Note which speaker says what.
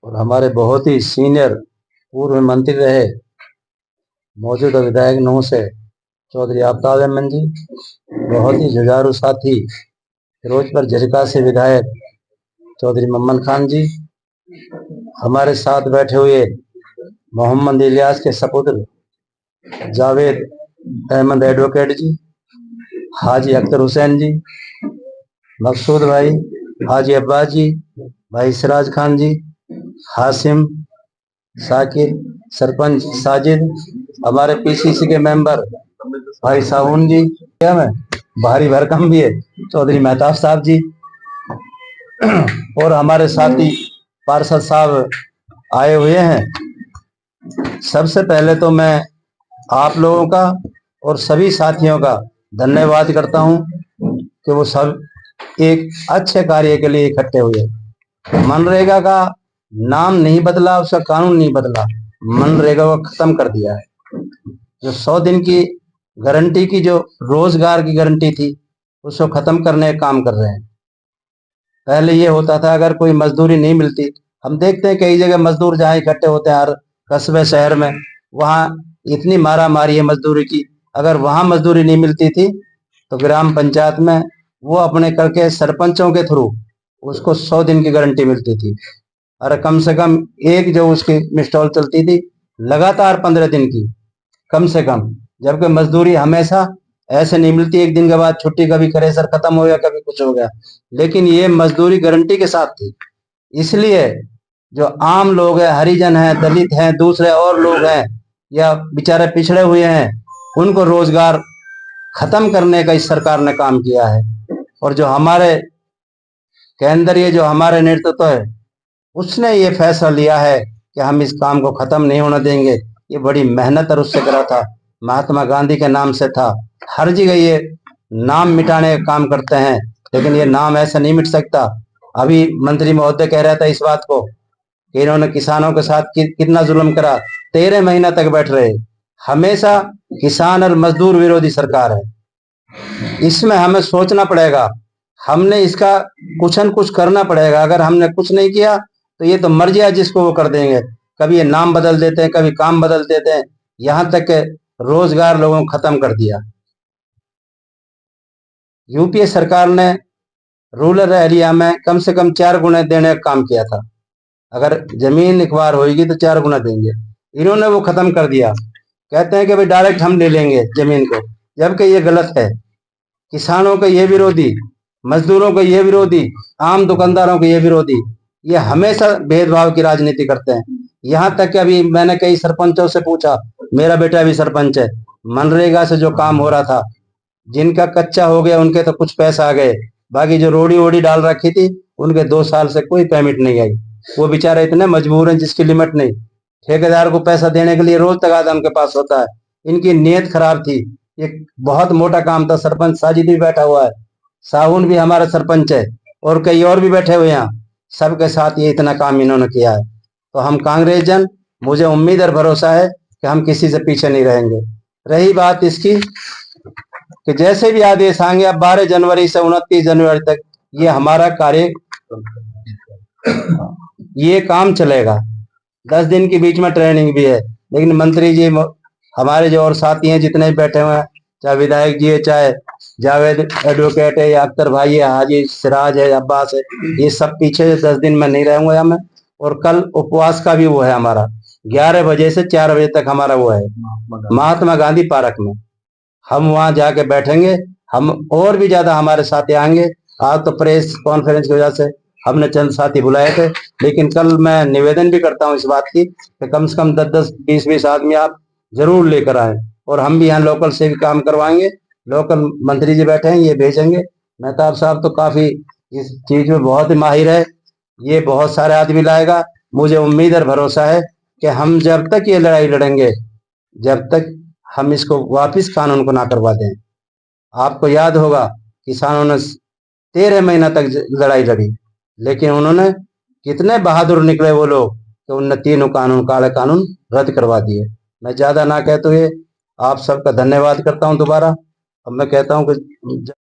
Speaker 1: और हमारे बहुत ही सीनियर पूर्व मंत्री रहे मौजूदा विधायक नूह से चौधरी आफताब अहमद जी, बहुत ही जुझारू साथी फिरोजपुर झिरका से विधायक चौधरी मोहम्मद खान जी, हमारे साथ बैठे हुए मोहम्मद इलियास के सपुत्र जावेद अहमद एडवोकेट जी, हाजी अख्तर हुसैन जी, मकसूद भाई, हाजी अब्बास जी, भाई सिराज खान जी, हासिम, साकिर, सरपंच साजिद, हमारे पीसीसी के मेंबर भाई साहून जी, क्या मैं भारी भरकम भी है चौधरी मेहताब साहब जी, और हमारे साथी पार्षद साहब आए हुए हैं। सबसे पहले तो मैं आप लोगों का और सभी साथियों का धन्यवाद करता हूं कि वो सब एक अच्छे कार्य के लिए इकट्ठे हुए। मनरेगा का नाम नहीं बदला, उसका कानून नहीं बदला, मनरेगा को खत्म कर दिया है। जो 100 दिन की गारंटी की, जो रोजगार की गारंटी थी, उसको खत्म करने का काम कर रहे हैं। पहले ये होता था अगर कोई मजदूरी नहीं मिलती, हम देखते हैं कई जगह मजदूर जहाँ इकट्ठे होते हैं हर कस्बे शहर में, वहां इतनी मारा मारी है मजदूरी की। अगर वहां मजदूरी नहीं मिलती थी तो ग्राम पंचायत में वो अपने करके सरपंचों के थ्रू उसको 100 दिन की गारंटी मिलती थी। और कम से कम एक जो उसकी मिस्टॉल चलती थी लगातार 15 दिन की कम से कम, जबकि मजदूरी हमेशा ऐसे नहीं मिलती, एक दिन के बाद छुट्टी, कभी करे सर खत्म हो गया, कभी कुछ हो गया, लेकिन ये मजदूरी गारंटी के साथ थी। इसलिए जो आम लोग हैं, हरिजन हैं, दलित हैं, दूसरे और लोग हैं या बेचारे पिछड़े हुए हैं, उनको रोजगार खत्म करने का इस सरकार ने काम किया है। और जो हमारे केंद्रीय जो हमारे नेतृत्व है, उसने ये फैसला लिया है कि हम इस काम को खत्म नहीं होने देंगे। ये बड़ी मेहनत और उससे करा था, महात्मा गांधी के नाम से था। हर जगह ये नाम मिटाने का काम करते हैं, लेकिन ये नाम ऐसा नहीं मिट सकता। अभी मंत्री महोदय कह रहा था इस बात को कि इन्होंने किसानों के साथ कितना जुल्म करा, 13 महीना तक बैठ रहे। हमेशा किसान और मजदूर विरोधी सरकार है। इसमें हमें सोचना पड़ेगा, हमने इसका कुछ न कुछ करना पड़ेगा। अगर हमने कुछ नहीं किया तो ये तो मर जाए जिसको वो कर देंगे। कभी ये नाम बदल देते हैं, कभी काम बदल देते हैं, यहां तक के रोजगार लोगों को खत्म कर दिया। यूपीए सरकार ने रूरल एरिया में कम से कम 4 गुना देने का काम किया था। अगर जमीन इकबार होगी तो 4 गुना देंगे, इन्होंने वो खत्म कर दिया। कहते हैं कि भाई डायरेक्ट हम ले लेंगे जमीन को, जबकि ये गलत है। किसानों का ये विरोधी, मजदूरों का ये विरोधी, आम दुकानदारों के ये विरोधी, ये हमेशा भेदभाव की राजनीति करते हैं। यहाँ तक कि अभी मैंने कई सरपंचों से पूछा, मेरा बेटा भी सरपंच है, मनरेगा से जो काम हो रहा था, जिनका कच्चा हो गया उनके तो कुछ पैसा आ गए, बाकी जो रोड़ी वोड़ी डाल रखी थी उनके 2 साल से कोई पेमेंट नहीं आई। वो बेचारे इतने मजबूर हैं जिसकी लिमिट नहीं। ठेकेदार को पैसा देने के लिए रोज तगादा उनके पास होता है। इनकी नीयत खराब थी। ये बहुत मोटा काम था। सरपंच साजिद भी बैठा हुआ है, साहून भी हमारा सरपंच है, और कई और भी बैठे हुए हैं। सबके साथ ये इतना काम इन्होंने किया है। तो हम कांग्रेस जन, मुझे उम्मीद और भरोसा है कि हम किसी से पीछे नहीं रहेंगे। रही बात इसकी कि जैसे भी आदेश आएंगे, अब 12 जनवरी से 29 जनवरी तक ये हमारा कार्य, ये काम चलेगा। 10 दिन के बीच में ट्रेनिंग भी है, लेकिन मंत्री जी हमारे जो और साथी हैं जितने भी बैठे हुए हैं, चाहे विधायक जी है, चाहे जावेद एडवोकेट है, या अख्तर भाई है, हाजी सिराज है, अब्बास है, ये सब पीछे 10 दिन में नहीं रहेंगे हमें। और कल उपवास का भी वो है हमारा, 11 बजे से 4 बजे तक हमारा वो है महात्मा गांधी पार्क में। हम वहां जाके बैठेंगे। हम और भी ज्यादा हमारे साथी आएंगे। आज तो प्रेस कॉन्फ्रेंस की वजह से हमने चंद साथी बुलाए थे, लेकिन कल मैं निवेदन भी करता हूं इस बात की कि कम से कम 10-10, 20-20 आदमी आप जरूर लेकर आए। और हम भी यहाँ लोकल से भी काम करवाएंगे। लोकल मंत्री जी बैठे हैं, ये भेजेंगे। मेहताब साहब तो काफी इस चीज में बहुत ही माहिर है, ये बहुत सारे आदमी लाएगा। मुझे उम्मीद और भरोसा है कि हम जब तक ये लड़ाई लड़ेंगे, जब तक हम इसको वापिस कानून को ना करवा दें। आपको याद होगा किसानों ने 13 महीना तक लड़ाई लड़ी, लेकिन उन्होंने कितने बहादुर निकले वो लोग कि उनने तीनों कानून, काले कानून रद्द करवा दिए। मैं ज्यादा ना कहते हुए आप सबका धन्यवाद करता हूं दोबारा। अब मैं कहता हूं कि